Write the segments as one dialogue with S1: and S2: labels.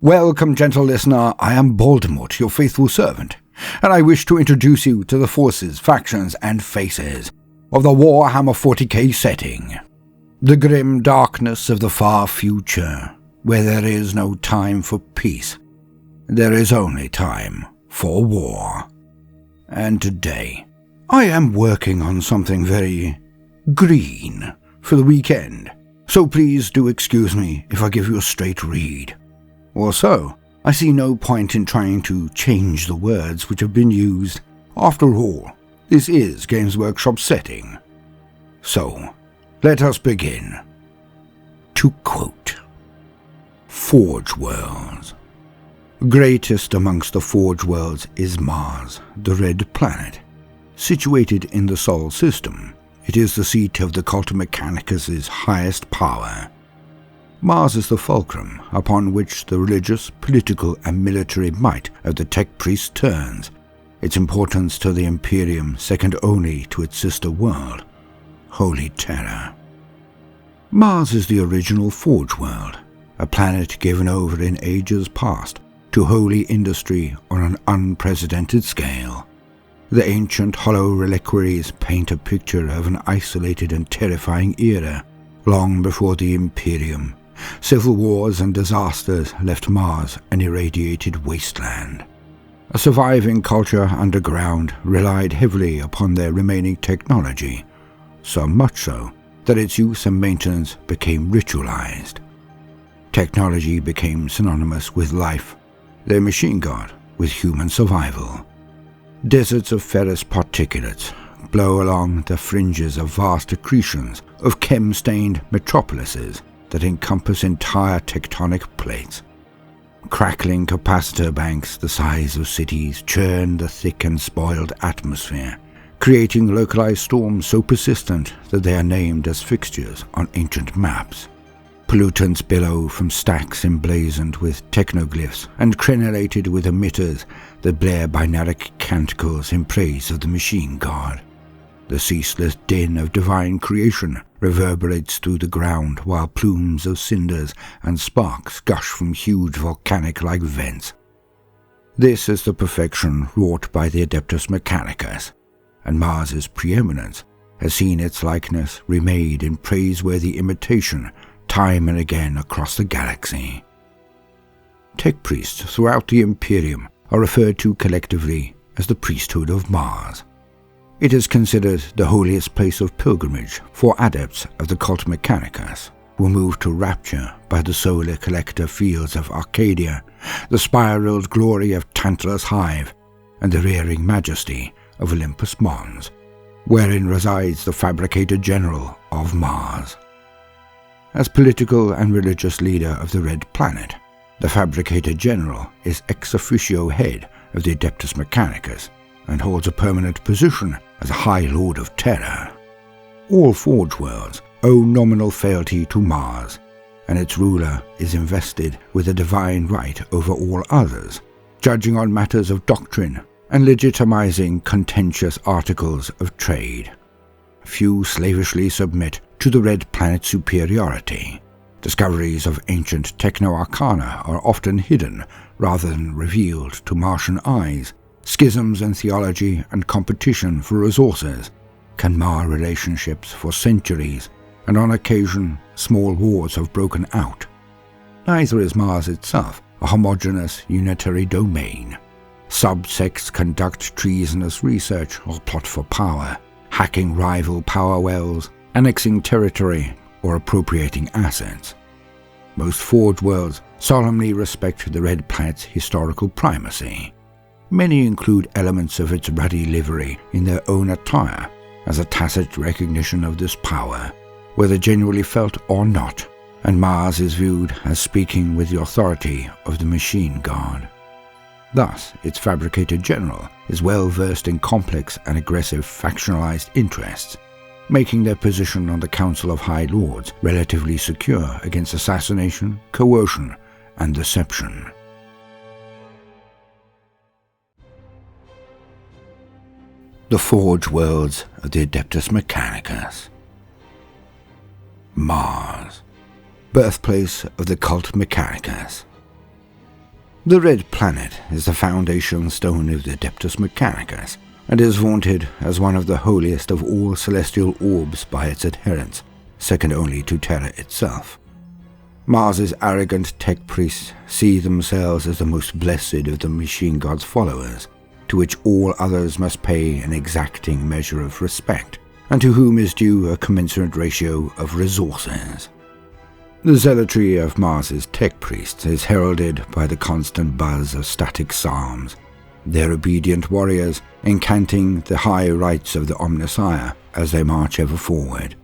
S1: Welcome, gentle listener. I am Baldermort, your faithful servant, and I wish to introduce you to the forces, factions, and faces of the Warhammer 40k setting. The grim darkness of the far future, where there is no time for peace. There is only time for war. And today, I am working on something very green for the weekend, so please do excuse me if I give you a straight read. Also, I see no point in trying to change the words which have been used. After all, this is Games Workshop setting. So, let us begin. To quote, Forge Worlds. Greatest amongst the Forge Worlds is Mars, the Red Planet. Situated in the Sol system, it is the seat of the cult Mechanicus' highest power. Mars is the fulcrum upon which the religious, political, and military might of the tech priest turns, its importance to the Imperium second only to its sister world, Holy Terra. Mars is the original Forge World, a planet given over in ages past to holy industry on an unprecedented scale. The ancient hollow reliquaries paint a picture of an isolated and terrifying era, long before the Imperium. Civil wars and disasters left Mars an irradiated wasteland. A surviving culture underground relied heavily upon their remaining technology, so much so that its use and maintenance became ritualized. Technology became synonymous with life, their machine god with human survival. Deserts of ferrous particulates blow along the fringes of vast accretions of chem-stained metropolises that encompass entire tectonic plates. Crackling capacitor banks the size of cities churn the thick and spoiled atmosphere, creating localized storms so persistent that they are named as fixtures on ancient maps. Pollutants billow from stacks emblazoned with technoglyphs and crenellated with emitters that blare binaric canticles in praise of the machine god. The ceaseless din of divine creation reverberates through the ground while plumes of cinders and sparks gush from huge volcanic-like vents. This is the perfection wrought by the Adeptus Mechanicus, and Mars's preeminence has seen its likeness remade in praiseworthy imitation time and again across the galaxy. Tech priests throughout the Imperium are referred to collectively as the priesthood of Mars. It is considered the holiest place of pilgrimage for adepts of the cult Mechanicus, who move to rapture by the solar collector fields of Arcadia, the spiraled glory of Tantalus Hive, and the rearing majesty of Olympus Mons, wherein resides the fabricator general of Mars. As political and religious leader of the Red Planet, the fabricator general is ex officio head of the Adeptus Mechanicus and holds a permanent position as a High Lord of Terror. All Forge Worlds owe nominal fealty to Mars, and its ruler is invested with a divine right over all others, judging on matters of doctrine and legitimizing contentious articles of trade. Few slavishly submit to the Red Planet's superiority. Discoveries of ancient techno-arcana are often hidden rather than revealed to Martian eyes. Schisms in theology and competition for resources can mar relationships for centuries, and on occasion small wars have broken out. Neither is Mars itself a homogeneous unitary domain. Subsects conduct treasonous research or plot for power, hacking rival power wells, annexing territory, or appropriating assets. Most Forge Worlds solemnly respect the Red Planet's historical primacy. Many include elements of its ruddy livery in their own attire as a tacit recognition of this power, whether genuinely felt or not, and Mars is viewed as speaking with the authority of the machine god. Thus, its fabricator general is well versed in complex and aggressive factionalized interests, making their position on the Council of High Lords relatively secure against assassination, coercion, and deception. The Forge Worlds of the Adeptus Mechanicus. Mars, birthplace of the cult Mechanicus. The Red Planet is the foundation stone of the Adeptus Mechanicus, and is vaunted as one of the holiest of all celestial orbs by its adherents, second only to Terra itself. Mars's arrogant tech priests see themselves as the most blessed of the machine god's followers, to which all others must pay an exacting measure of respect, and to whom is due a commensurate ratio of resources. The zealotry of Mars's tech priests is heralded by the constant buzz of static psalms, their obedient warriors incanting the high rites of the Omnissiah as they march ever forward.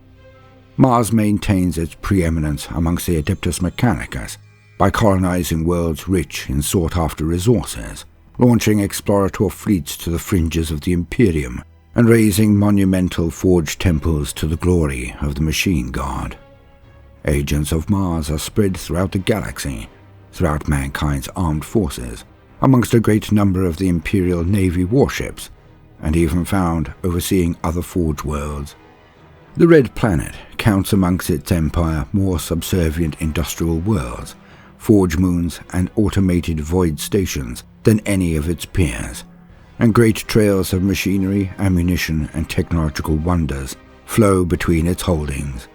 S1: Mars maintains its preeminence amongst the Adeptus Mechanicus by colonizing worlds rich in sought-after resources, launching explorator fleets to the fringes of the Imperium, and raising monumental forged temples to the glory of the machine god. Agents of Mars are spread throughout the galaxy, throughout mankind's armed forces, amongst a great number of the Imperial Navy warships, and even found overseeing other forge worlds. The Red Planet counts amongst its empire more subservient industrial worlds, forge moons and automated void stations than any of its peers, and great trails of machinery, ammunition, and technological wonders flow between its holdings.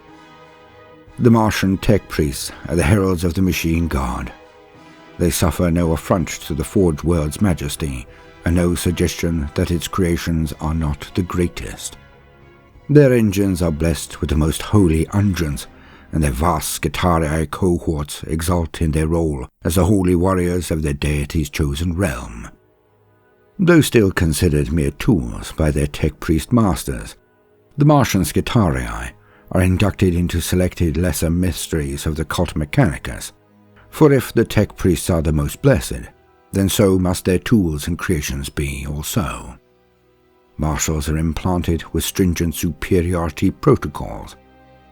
S1: The Martian tech priests are the heralds of the machine god. They suffer no affront to the forge world's majesty, and no suggestion that its creations are not the greatest. Their engines are blessed with the most holy unguents, and their vast Scitarii cohorts exult in their role as the holy warriors of their deity's chosen realm. Though still considered mere tools by their tech priest masters, the Martian Scitarii are inducted into selected lesser mysteries of the cult Mechanicus, for if the tech priests are the most blessed, then so must their tools and creations be also. Marshals are implanted with stringent superiority protocols,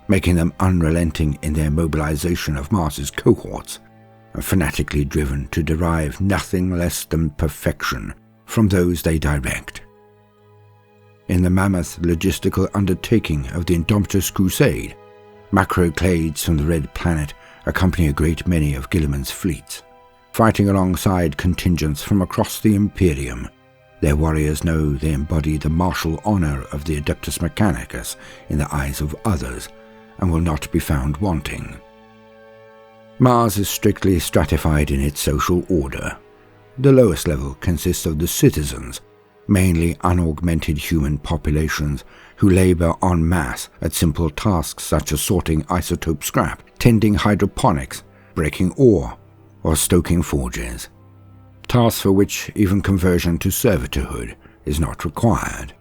S1: making them unrelenting in their mobilization of Mars's cohorts, and fanatically driven to derive nothing less than perfection from those they direct. In the mammoth logistical undertaking of the Indomitus Crusade, macroclades from the Red Planet accompany a great many of Guilliman's fleets. Fighting alongside contingents from across the Imperium, their warriors know they embody the martial honor of the Adeptus Mechanicus in the eyes of others, and will not be found wanting. Mars is strictly stratified in its social order. The lowest level consists of the citizens, mainly unaugmented human populations who labor en masse at simple tasks such as sorting isotope scrap, tending hydroponics, breaking ore, or stoking forges. Tasks for which even conversion to servitorhood is not required.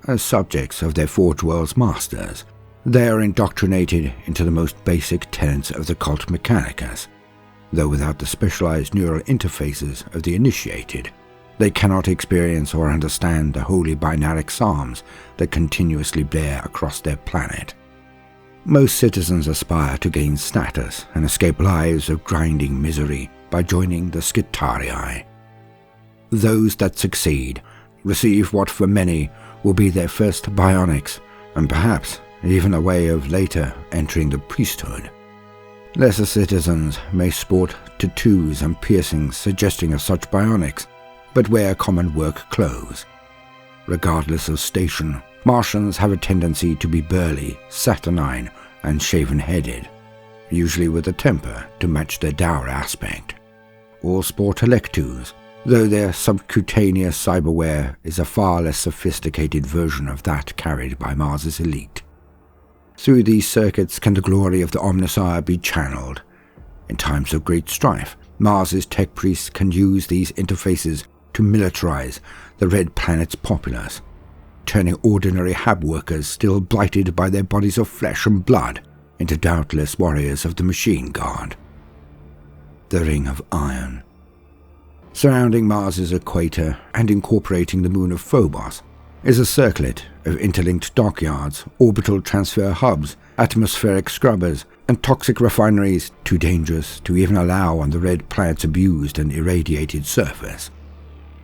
S1: As subjects of their forge world's masters, they are indoctrinated into the most basic tenets of the cult Mechanicus. Though without the specialized neural interfaces of the initiated, they cannot experience or understand the holy binaric psalms that continuously blare across their planet. Most citizens aspire to gain status and escape lives of grinding misery by joining the Scitarii. Those that succeed receive what for many will be their first bionics, and perhaps even a way of later entering the priesthood. Lesser citizens may sport tattoos and piercings suggesting of such bionics, but wear common work clothes. Regardless of station, Martians have a tendency to be burly, saturnine, and shaven-headed, usually with a temper to match their dour aspect. All sport electus, though their subcutaneous cyberware is a far less sophisticated version of that carried by Mars's elite. Through these circuits can the glory of the Omnissiah be channeled. In times of great strife, Mars's tech priests can use these interfaces to militarize the Red Planet's populace, turning ordinary hab workers still blighted by their bodies of flesh and blood into doubtless warriors of the machine god. The Ring of Iron. Surrounding Mars's equator and incorporating the moon of Phobos is a circlet of interlinked dockyards, orbital transfer hubs, atmospheric scrubbers, and toxic refineries too dangerous to even allow on the Red Planet's abused and irradiated surface,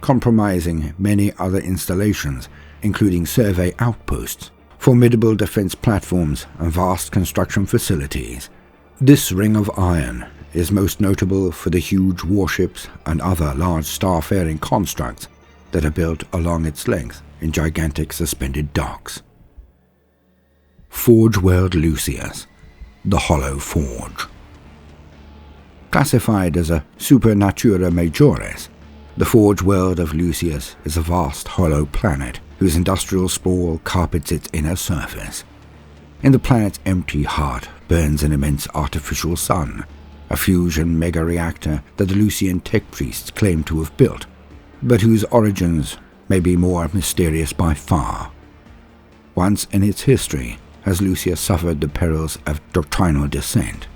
S1: compromising many other installations, including survey outposts, formidable defense platforms, and vast construction facilities. This Ring of Iron is most notable for the huge warships and other large star-faring constructs that are built along its length in gigantic suspended docks. Forge World Lucius, the Hollow Forge. Classified as a supernatura majoris, the Forge World of Lucius is a vast hollow planet whose industrial sprawl carpets its inner surface. In the planet's empty heart burns an immense artificial sun, a fusion mega-reactor that the Lucian tech priests claim to have built, but whose origins may be more mysterious by far. Once in its history has Lucius suffered the perils of doctrinal descent.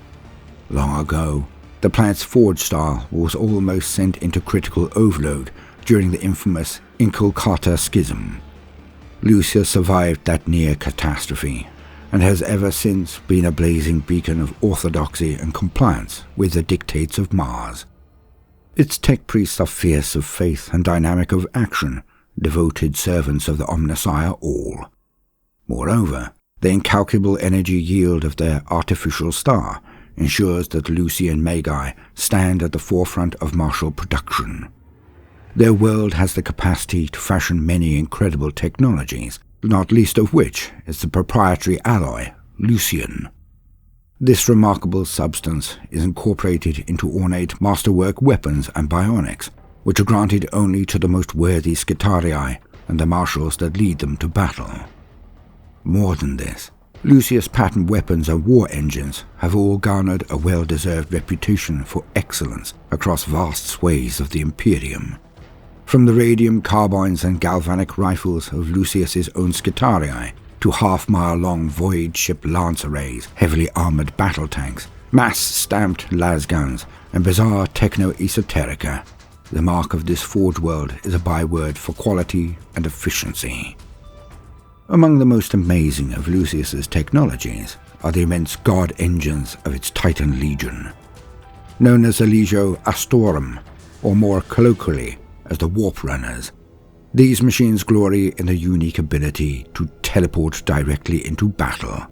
S1: Long ago, the planet's forge star was almost sent into critical overload during the infamous Inculcata Schism. Lucius survived that near catastrophe, and has ever since been a blazing beacon of orthodoxy and compliance with the dictates of Mars. Its tech priests are fierce of faith and dynamic of action, devoted servants of the Omnissiah All. Moreover, the incalculable energy yield of their artificial star ensures that Lucian Magi stand at the forefront of martial production. Their world has the capacity to fashion many incredible technologies, not least of which is the proprietary alloy, Lucian. This remarkable substance is incorporated into ornate masterwork weapons and bionics, which are granted only to the most worthy Scitarii and the marshals that lead them to battle. More than this, Lucius' patent weapons and war engines have all garnered a well-deserved reputation for excellence across vast swathes of the Imperium. From the radium carbines and galvanic rifles of Lucius's own Scitarii, to half-mile-long void ship lance arrays, heavily armored battle tanks, mass-stamped lasguns, and bizarre techno-esoterica, the mark of this forge world is a byword for quality and efficiency. Among the most amazing of Lucius's technologies are the immense god engines of its Titan Legion. Known as the Legio Astorum, or more colloquially as the Warp Runners, these machines glory in their unique ability to teleport directly into battle.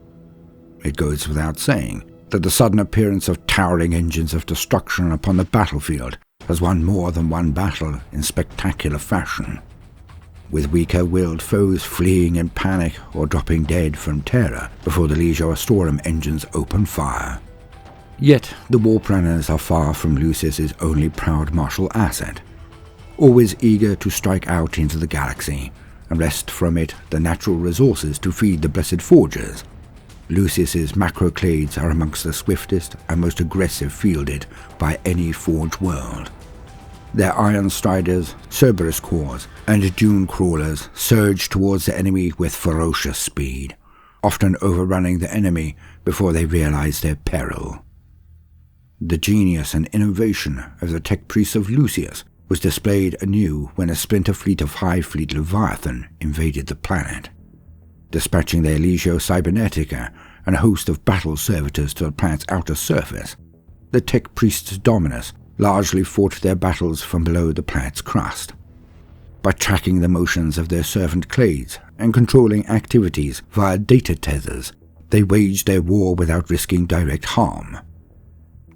S1: It goes without saying that the sudden appearance of towering engines of destruction upon the battlefield has won more than one battle in spectacular fashion, with weaker-willed foes fleeing in panic or dropping dead from terror before the Legio Astorum engines open fire. Yet the Warp Runners are far from Lucius's only proud martial asset. Always eager to strike out into the galaxy and wrest from it the natural resources to feed the blessed forgers, Lucius's macroclades are amongst the swiftest and most aggressive fielded by any forge world. Their Iron Striders, Cerberus Cores, and Dune Crawlers surge towards the enemy with ferocious speed, often overrunning the enemy before they realize their peril. The genius and innovation of the tech priests of Lucius was displayed anew when a splinter fleet of High Fleet Leviathan invaded the planet. Dispatching their Legio Cybernetica and a host of battle servitors to the planet's outer surface, the tech priests Dominus largely fought their battles from below the planet's crust. By tracking the motions of their servant clades and controlling activities via data tethers, they waged their war without risking direct harm.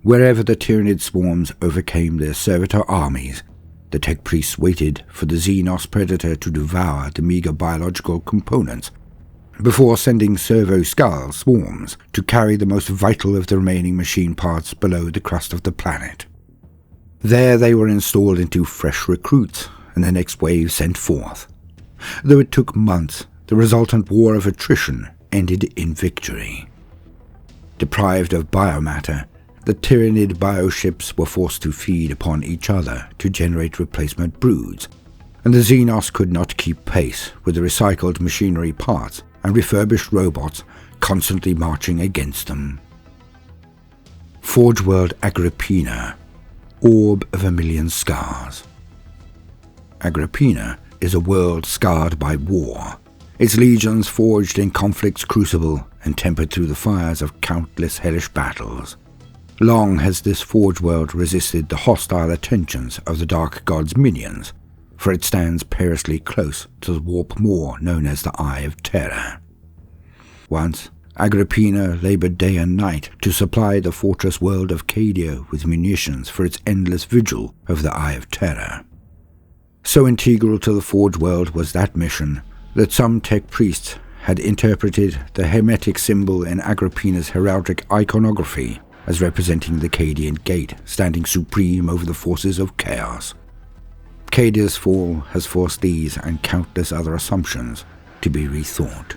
S1: Wherever the Tyranid swarms overcame their servitor armies, the tech priests waited for the Xenos Predator to devour the meager biological components before sending servo-skull swarms to carry the most vital of the remaining machine parts below the crust of the planet. There they were installed into fresh recruits, and the next wave sent forth. Though it took months, the resultant war of attrition ended in victory. Deprived of biomatter, the Tyranid bioships were forced to feed upon each other to generate replacement broods, and the Xenos could not keep pace with the recycled machinery parts and refurbished robots constantly marching against them. Forge World Agripinaa, Orb of a Million Scars. Agripinaa is a world scarred by war, its legions forged in conflict's crucible and tempered through the fires of countless hellish battles. Long has this forge world resisted the hostile attentions of the Dark God's minions, for it stands perilously close to the warp moor known as the Eye of Terror. Once, Agripinaa labored day and night to supply the fortress world of Cadia with munitions for its endless vigil over the Eye of Terror. So integral to the Forge world was that mission that some tech priests had interpreted the hermetic symbol in Agrippina's heraldic iconography as representing the Cadian Gate standing supreme over the forces of chaos. Cadia's fall has forced these and countless other assumptions to be rethought.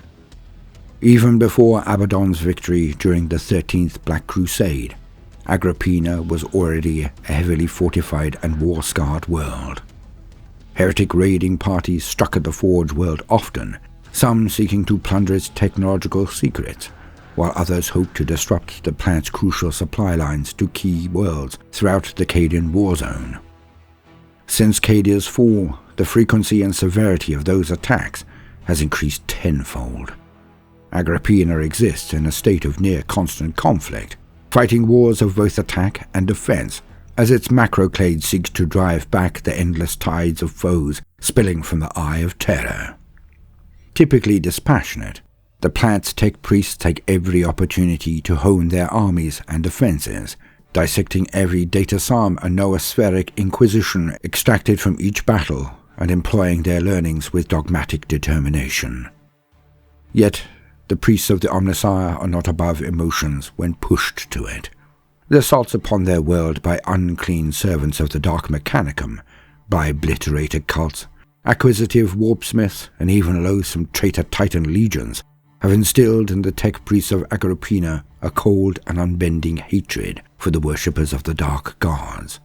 S1: Even before Abaddon's victory during the 13th Black Crusade, Agrippinaa was already a heavily fortified and war-scarred world. Heretic raiding parties struck at the Forge world often, some seeking to plunder its technological secrets, while others hoped to disrupt the planet's crucial supply lines to key worlds throughout the Cadian war zone. Since Cadia's fall, the frequency and severity of those attacks has increased tenfold. Agrippinaa exists in a state of near-constant conflict, fighting wars of both attack and defense, as its macroclade seeks to drive back the endless tides of foes spilling from the Eye of Terror. Typically dispassionate, the planet's tech priests take every opportunity to hone their armies and defenses, dissecting every datapsalm and noospheric inquisition extracted from each battle and employing their learnings with dogmatic determination. Yet, the priests of the Omnissiah are not above emotions when pushed to it. The assaults upon their world by unclean servants of the Dark Mechanicum, by obliterated cults, acquisitive warpsmiths, and even loathsome traitor Titan legions have instilled in the tech priests of Agrippinaa a cold and unbending hatred for the worshippers of the Dark Gods.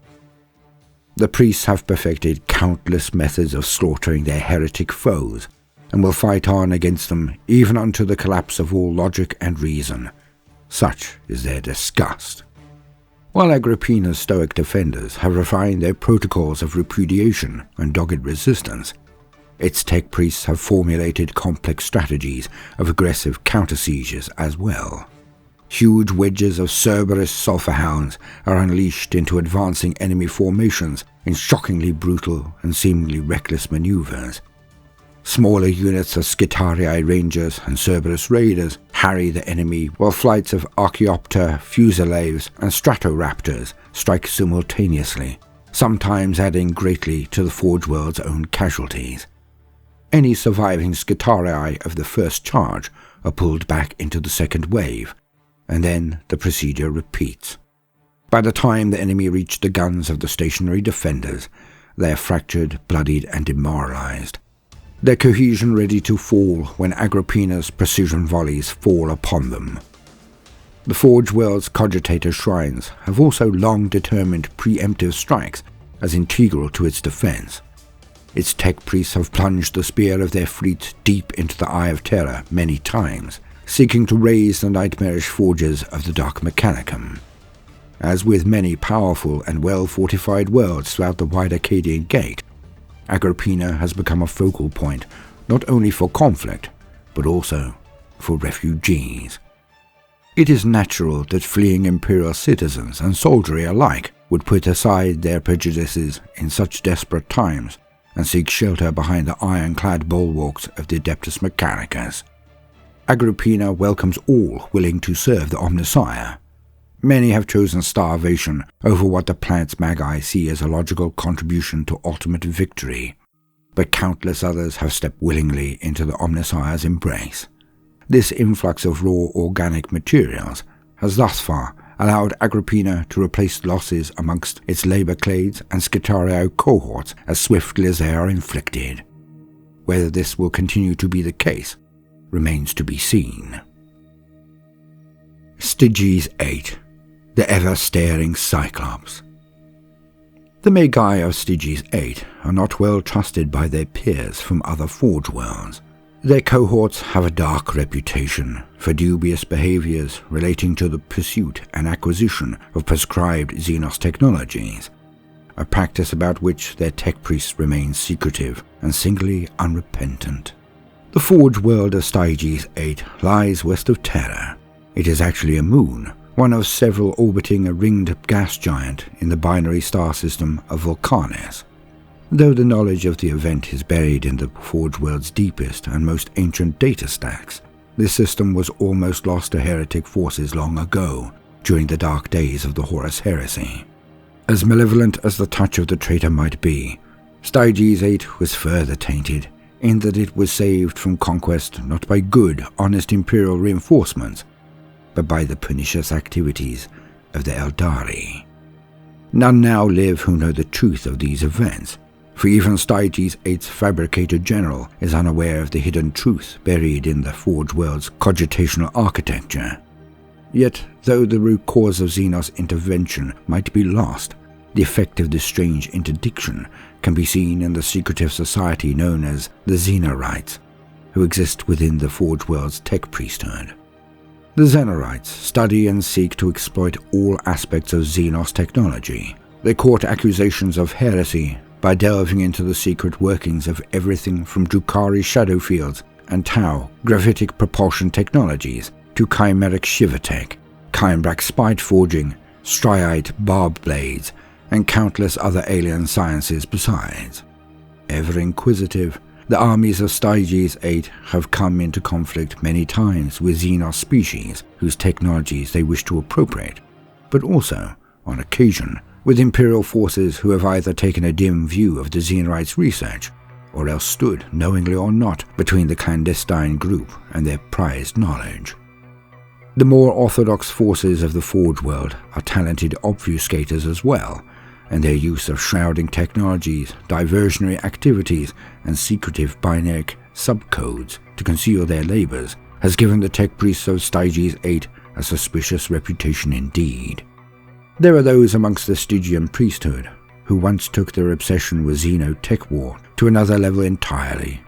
S1: The priests have perfected countless methods of slaughtering their heretic foes, and will fight on against them even unto the collapse of all logic and reason. Such is their disgust. While Agrippinaa's stoic defenders have refined their protocols of repudiation and dogged resistance, its tech priests have formulated complex strategies of aggressive counter-sieges as well. Huge wedges of Cerberus sulphur hounds are unleashed into advancing enemy formations in shockingly brutal and seemingly reckless maneuvers. Smaller units of Skitarii Rangers and Cerberus Raiders harry the enemy, while flights of Archaeopter, Fusiliers, and Stratoraptors strike simultaneously, sometimes adding greatly to the Forge world's own casualties. Any surviving Skitarii of the first charge are pulled back into the second wave, and then the procedure repeats. By the time the enemy reach the guns of the stationary defenders, they are fractured, bloodied, and demoralized, their cohesion ready to fall when Agrippinaa's precision volleys fall upon them. The Forge world's cogitator shrines have also long determined preemptive strikes as integral to its defense. Its tech priests have plunged the spear of their fleets deep into the Eye of Terror many times, seeking to raise the nightmarish forges of the Dark Mechanicum. As with many powerful and well-fortified worlds throughout the wider Cadian Gate, Agrippinaa has become a focal point not only for conflict, but also for refugees. It is natural that fleeing imperial citizens and soldiery alike would put aside their prejudices in such desperate times and seek shelter behind the ironclad bulwarks of the Adeptus Mechanicus. Agrippinaa welcomes all willing to serve the Omnissiah. Many have chosen starvation over what the planet's magi see as a logical contribution to ultimate victory, but countless others have stepped willingly into the Omnissiah's embrace. This influx of raw organic materials has thus far allowed Agrippinaa to replace losses amongst its labor clades and Skitarii cohorts as swiftly as they are inflicted. Whether this will continue to be the case remains to be seen. Stygies VIII, the ever-staring Cyclops. The Magi of Stygies VIII are not well trusted by their peers from other Forge worlds. Their cohorts have a dark reputation for dubious behaviors relating to the pursuit and acquisition of prescribed Xenos technologies, a practice about which their tech priests remain secretive and singly unrepentant. The Forge world of Stygies VIII lies west of Terra. It is actually a moon, one of several orbiting a ringed gas giant in the binary star system of Vulcanus. Though the knowledge of the event is buried in the Forge world's deepest and most ancient data stacks, This system was almost lost to heretic forces long ago, during the dark days of the Horus Heresy. As malevolent as the touch of the traitor might be, Stygies VIII was further tainted, in that it was saved from conquest not by good, honest imperial reinforcements, but by the pernicious activities of the Eldari. None now live who know the truth of these events, for even Stygies VIII's fabricated general is unaware of the hidden truth buried in the Forge World's cogitational architecture. Yet, though the root cause of Xenos' intervention might be lost, the effect of this strange interdiction can be seen in the secretive society known as the Xenorites, who exist within the Forge World's tech priesthood. The Xenorites study and seek to exploit all aspects of Xenos technology. They court accusations of heresy by delving into the secret workings of everything from Drukhari shadow fields and Tau gravitic propulsion technologies to chimeric shivertech, Chimbrak spite forging, striate barb blades, and countless other alien sciences besides. Ever inquisitive, the armies of Stygies VIII have come into conflict many times with Xenos species whose technologies they wish to appropriate, but also, on occasion, with Imperial forces who have either taken a dim view of the Xenorites' research, or else stood, knowingly or not, between the clandestine group and their prized knowledge. The more orthodox forces of the Forge World are talented obfuscators as well, and their use of shrouding technologies, diversionary activities, and secretive binaric subcodes to conceal their labors has given the tech priests of Stygies VIII a suspicious reputation indeed. There are those amongst the Stygian priesthood who once took their obsession with Xeno tech war to another level entirely.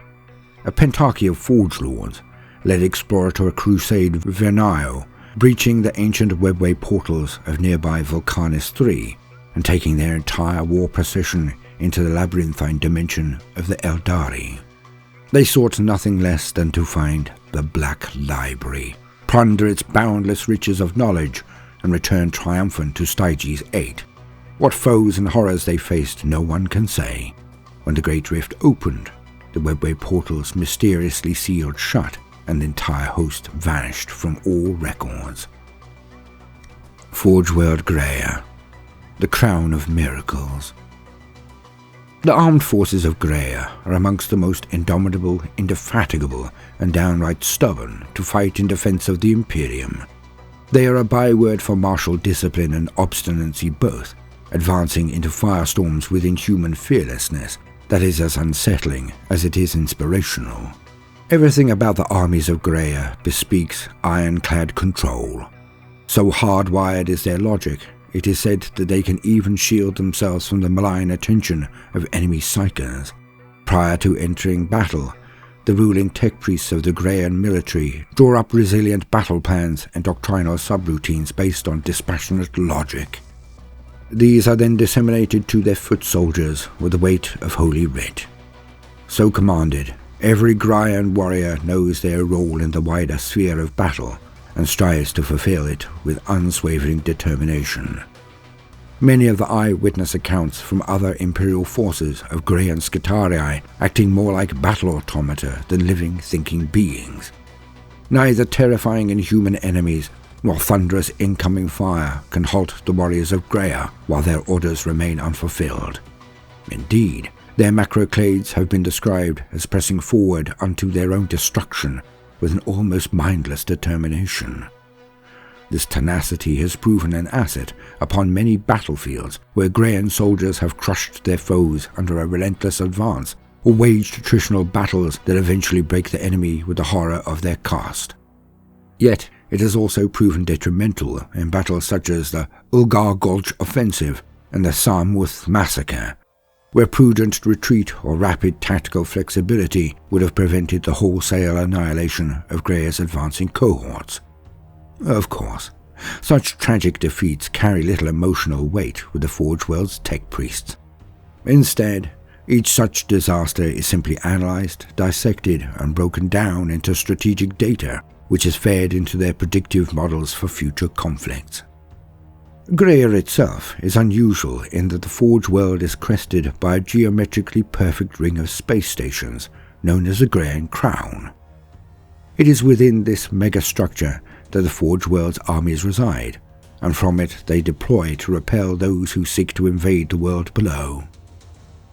S1: A pentarchy of Forge Lords led explorator crusade Vernio, breaching the ancient webway portals of nearby Vulcanus III, and taking their entire war procession into the labyrinthine dimension of the Eldari. They sought nothing less than to find the Black Library, plunder its boundless riches of knowledge, and return triumphant to Stygies VIII. What foes and horrors they faced no one can say. When the Great Rift opened, the webway portals mysteriously sealed shut, and the entire host vanished from all records. Forge World Graia, the crown of miracles. The armed forces of Graia are amongst the most indomitable, indefatigable, and downright stubborn to fight in defense of the Imperium. They are a byword for martial discipline and obstinacy both, advancing into firestorms with inhuman fearlessness that is as unsettling as it is inspirational. Everything about the armies of Graia bespeaks ironclad control. So hardwired is their logic, it is said that they can even shield themselves from the malign attention of enemy psychers. Prior to entering battle, the ruling tech priests of the Graian military draw up resilient battle plans and doctrinal subroutines based on dispassionate logic. These are then disseminated to their foot soldiers with the weight of Holy Writ. So commanded, every Graian warrior knows their role in the wider sphere of battle, and strives to fulfill it with unswavering determination. Many of the eyewitness accounts from other Imperial forces of Graian Scitarii acting more like battle automata than living, thinking beings. Neither terrifying inhuman enemies nor thunderous incoming fire can halt the warriors of Graia while their orders remain unfulfilled. Indeed, their macroclades have been described as pressing forward unto their own destruction with an almost mindless determination. This tenacity has proven an asset upon many battlefields where Graian soldiers have crushed their foes under a relentless advance or waged attritional battles that eventually break the enemy with the horror of their cast. Yet, it has also proven detrimental in battles such as the Ulgar Gulch Offensive and the Sarmuth Massacre, where prudent retreat or rapid tactical flexibility would have prevented the wholesale annihilation of Graia's advancing cohorts. Of course, such tragic defeats carry little emotional weight with the Forge World's tech priests. Instead, each such disaster is simply analyzed, dissected, and broken down into strategic data, which is fed into their predictive models for future conflicts. Graia itself is unusual in that the Forge World is crested by a geometrically perfect ring of space stations known as the Graian Crown. It is within this megastructure that the Forge World's armies reside, and from it they deploy to repel those who seek to invade the world below.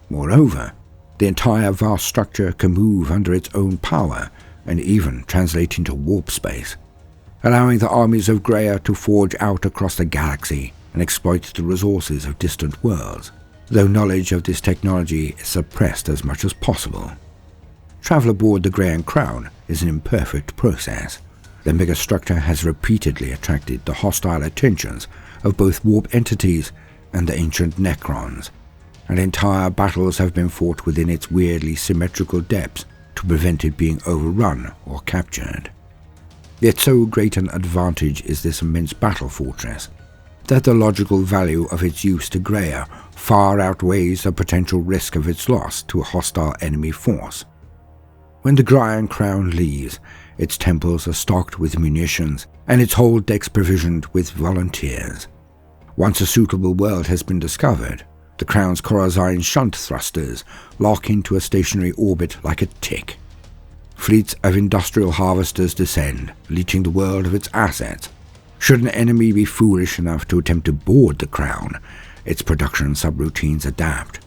S1: Moreover, the entire vast structure can move under its own power and even translate into warp space, allowing the armies of Graia to forge out across the galaxy and exploit the resources of distant worlds, though knowledge of this technology is suppressed as much as possible. Travel aboard the Graian Crown is an imperfect process. The megastructure has repeatedly attracted the hostile attentions of both warp entities and the ancient Necrons, and entire battles have been fought within its weirdly symmetrical depths to prevent it being overrun or captured. Yet so great an advantage is this immense battle fortress, that the logical value of its use to Graia far outweighs the potential risk of its loss to a hostile enemy force. When the Graian Crown leaves, its temples are stocked with munitions, and its hold decks provisioned with volunteers. Once a suitable world has been discovered, the Crown's Corazine shunt thrusters lock into a stationary orbit like a tick. Fleets of industrial harvesters descend, leeching the world of its assets. Should an enemy be foolish enough to attempt to board the Crown, its production subroutines adapt.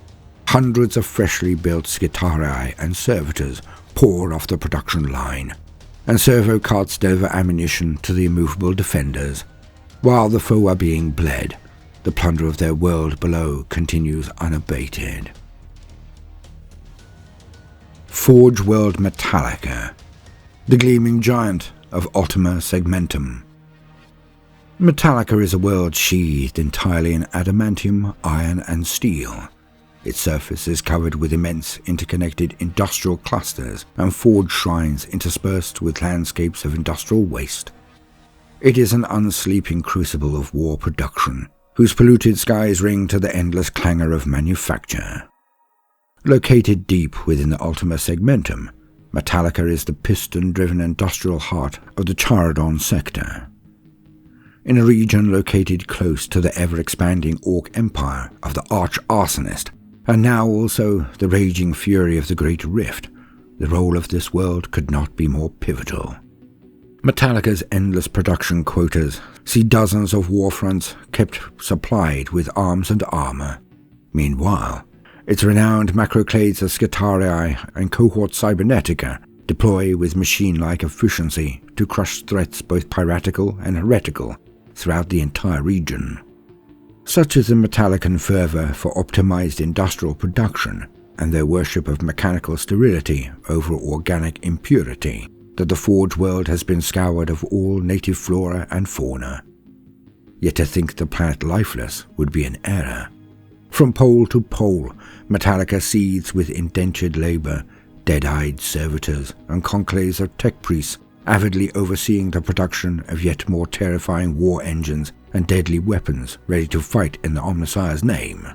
S1: Hundreds of freshly built Skitarii and servitors pour off the production line, and servo carts deliver ammunition to the immovable defenders. While the foe are being bled, the plunder of their world below continues unabated. Forge World Metalica, the gleaming giant of Ultima Segmentum. Metalica is a world sheathed entirely in adamantium, iron and steel. Its surface is covered with immense interconnected industrial clusters and forge shrines interspersed with landscapes of industrial waste. It is an unsleeping crucible of war production, whose polluted skies ring to the endless clangor of manufacture. Located deep within the Ultima Segmentum, Metalica is the piston-driven industrial heart of the Charadon sector. In a region located close to the ever-expanding Orc Empire of the Arch-Arsonist, and now also the raging fury of the Great Rift, the role of this world could not be more pivotal. Metalica's endless production quotas see dozens of warfronts kept supplied with arms and armor. Meanwhile, its renowned macroclades of Skitarii and cohort Cybernetica deploy with machine-like efficiency to crush threats both piratical and heretical throughout the entire region. Such is the Metalican fervor for optimized industrial production and their worship of mechanical sterility over organic impurity that the Forge world has been scoured of all native flora and fauna. Yet to think the planet lifeless would be an error. From pole to pole, Metalica seethes with indentured labor, dead-eyed servitors and conclaves of tech priests avidly overseeing the production of yet more terrifying war engines and deadly weapons ready to fight in the Omnissiah's name.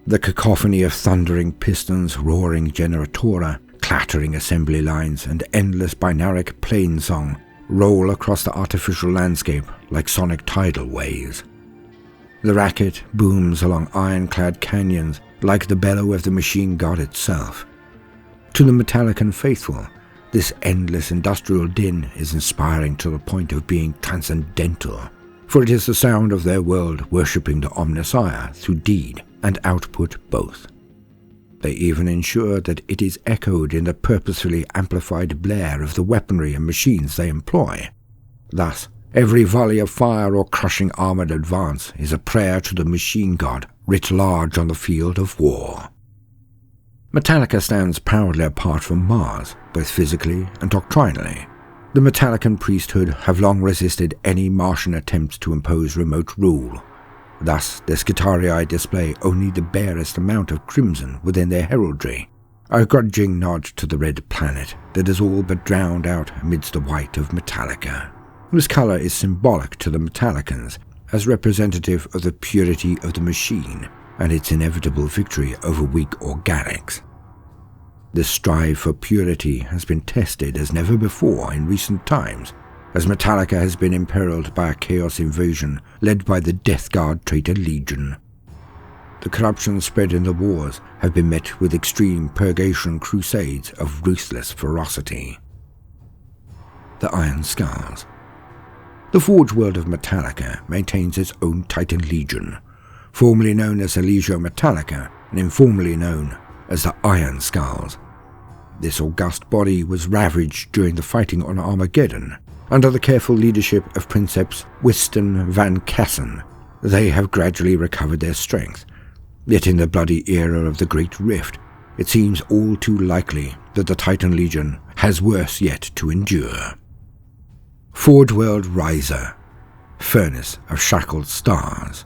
S1: The cacophony of thundering pistons, roaring generatora, clattering assembly lines, and endless binaric plain song roll across the artificial landscape like sonic tidal waves. The racket booms along ironclad canyons like the bellow of the machine god itself. To the Metalican faithful, this endless industrial din is inspiring to the point of being transcendental, for it is the sound of their world worshipping the Omnissiah through deed and output both. They even ensure that it is echoed in the purposefully amplified blare of the weaponry and machines they employ. Thus, every volley of fire or crushing armored advance is a prayer to the machine god writ large on the field of war. Metalica stands proudly apart from Mars, both physically and doctrinally. The Metalican priesthood have long resisted any Martian attempts to impose remote rule. Thus, the Skitarii display only the barest amount of crimson within their heraldry, a grudging nod to the red planet that is all but drowned out amidst the white of Metalica. This color is symbolic to the Metalicans, as representative of the purity of the machine and its inevitable victory over weak organics. This strive for purity has been tested as never before in recent times, as Metalica has been imperiled by a chaos invasion led by the Death Guard traitor Legion. The corruption spread in the wars have been met with extreme purgation crusades of ruthless ferocity. the Iron Skulls. The Forge world of Metalica maintains its own Titan Legion, formerly known as Legio Metalica and informally known as the Iron Skulls. This august body was ravaged during the fighting on Armageddon. Under the careful leadership of Princeps Wiston van Cassen, they have gradually recovered their strength. Yet in the bloody era of the Great Rift, it seems all too likely that the Titan Legion has worse yet to endure. Forge World Ryza, Furnace of Shackled Stars.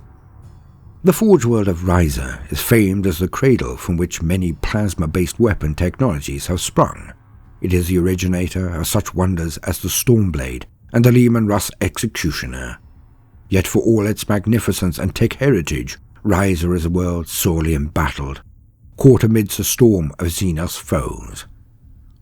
S1: The Forge world of Ryza is famed as the cradle from which many plasma-based weapon technologies have sprung. It is the originator of such wonders as the Stormblade and the Lehman Russ Executioner. Yet for all its magnificence and tech heritage, Ryza is a world sorely embattled, caught amidst a storm of Xenos foes.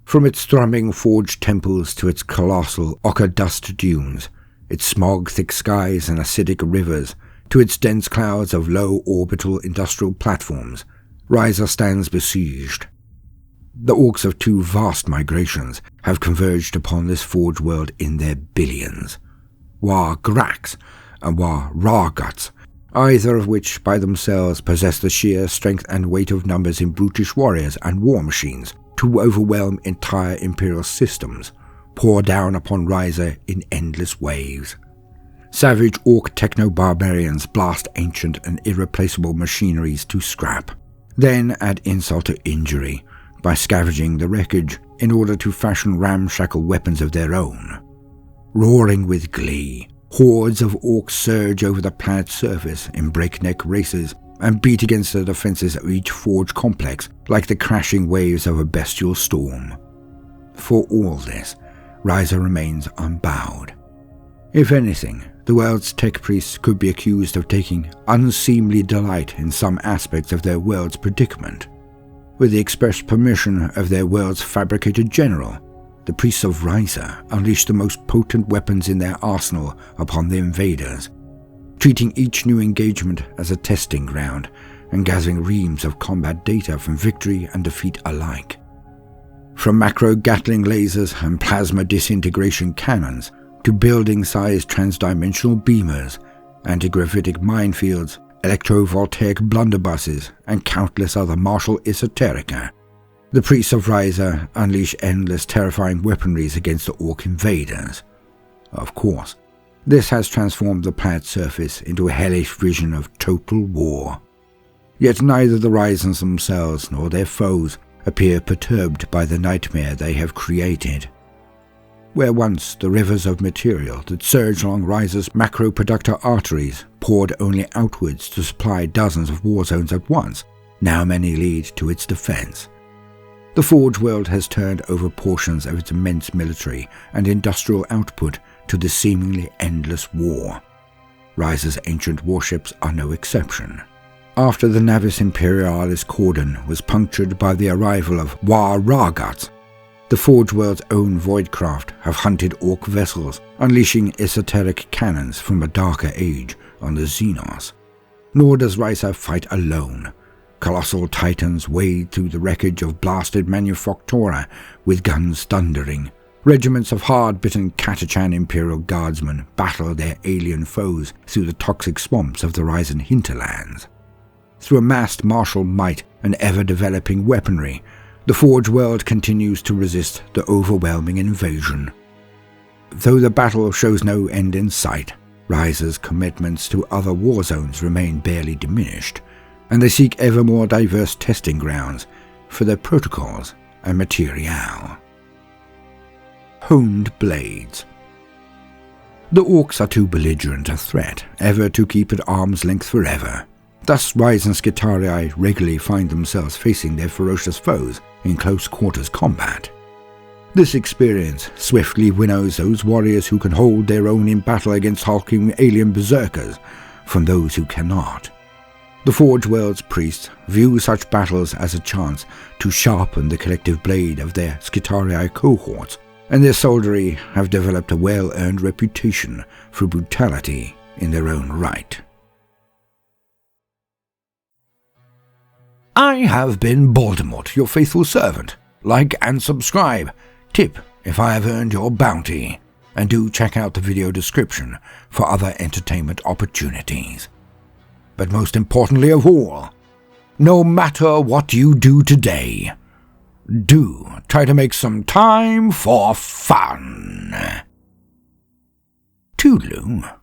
S1: From its thrumming forged temples to its colossal ochre dust dunes, its smog-thick skies and acidic rivers, to its dense clouds of low orbital industrial platforms, Ryza stands besieged. The orcs of two vast migrations have converged upon this forge world in their billions. War Grax and War Rawguts, either of which by themselves possess the sheer strength and weight of numbers in brutish warriors and war machines to overwhelm entire imperial systems, pour down upon Ryza in endless waves. Savage orc techno-barbarians blast ancient and irreplaceable machineries to scrap, then add insult to injury by scavenging the wreckage in order to fashion ramshackle weapons of their own. Roaring with glee, hordes of orcs surge over the planet's surface in breakneck races and beat against the defenses of each forge complex like the crashing waves of a bestial storm. For all this, Ryza remains unbowed. If anything, the world's tech priests could be accused of taking unseemly delight in some aspects of their world's predicament. With the express permission of their world's fabricated general, the priests of Ryza unleashed the most potent weapons in their arsenal upon the invaders, treating each new engagement as a testing ground and gathering reams of combat data from victory and defeat alike. From macro-Gatling lasers and plasma disintegration cannons to building-sized transdimensional beamers, anti-gravitic minefields, electrovoltaic blunderbusses, and countless other martial esoterica, the priests of Ryza unleash endless terrifying weaponries against the orc invaders. Of course, this has transformed the planet's surface into a hellish vision of total war. Yet neither the Ryzans themselves nor their foes appear perturbed by the nightmare they have created. Where once the rivers of material that surged along Ryza's macro-productor arteries poured only outwards to supply dozens of war zones at once, now many lead to its defense. The Forge world has turned over portions of its immense military and industrial output to the seemingly endless war. Ryza's ancient warships are no exception. After the Navis Imperialis cordon was punctured by the arrival of War Rawguts, the Forge world's own voidcraft have hunted orc vessels, unleashing esoteric cannons from a darker age on the Xenos. Nor does Ryza fight alone. Colossal titans wade through the wreckage of blasted manufactura with guns thundering. Regiments of hard-bitten Catachan Imperial Guardsmen battle their alien foes through the toxic swamps of the Ryzan hinterlands. Through amassed martial might and ever-developing weaponry, the Forge world continues to resist the overwhelming invasion. Though the battle shows no end in sight, Ryza's commitments to other war zones remain barely diminished, and they seek ever more diverse testing grounds for their protocols and material. Honed Blades. The orcs are too belligerent a threat ever to keep at arm's length forever. Thus Ryzan Skitarii regularly find themselves facing their ferocious foes in close-quarters combat. This experience swiftly winnows those warriors who can hold their own in battle against hulking alien berserkers from those who cannot. The Forge world's priests view such battles as a chance to sharpen the collective blade of their Skitarii cohorts, and their soldiery have developed a well-earned reputation for brutality in their own right. I have been Baldermort, your faithful servant. Like and subscribe. Tip if I have earned your bounty. And do check out the video description for other entertainment opportunities. But most importantly of all, no matter what you do today, do try to make some time for fun. Toodaloo.